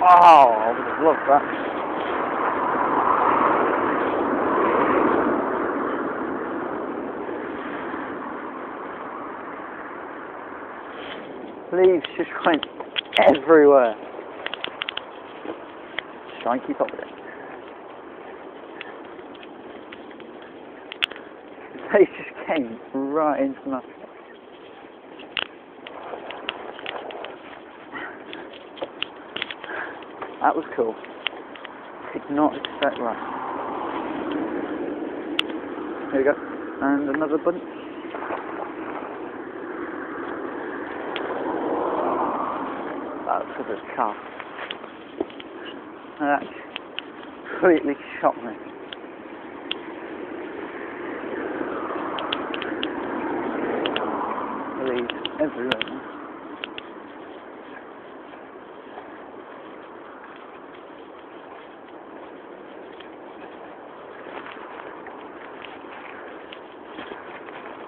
Oh, I would have loved that. Leaves just went everywhere. Just try and keep up with it. They just came right into my face. That was cool. Did not expect that. Here we go. And another bunch. That's a bit sharp. That completely shot me. Leaves everywhere.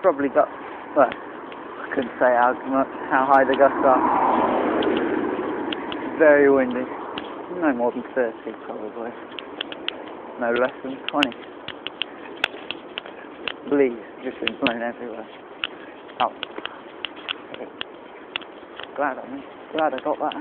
Probably got, well, I couldn't say how high the gusts are. Very windy. No more than 30 probably. No less than 20. Leaves just been blown everywhere. Oh. Glad I got that.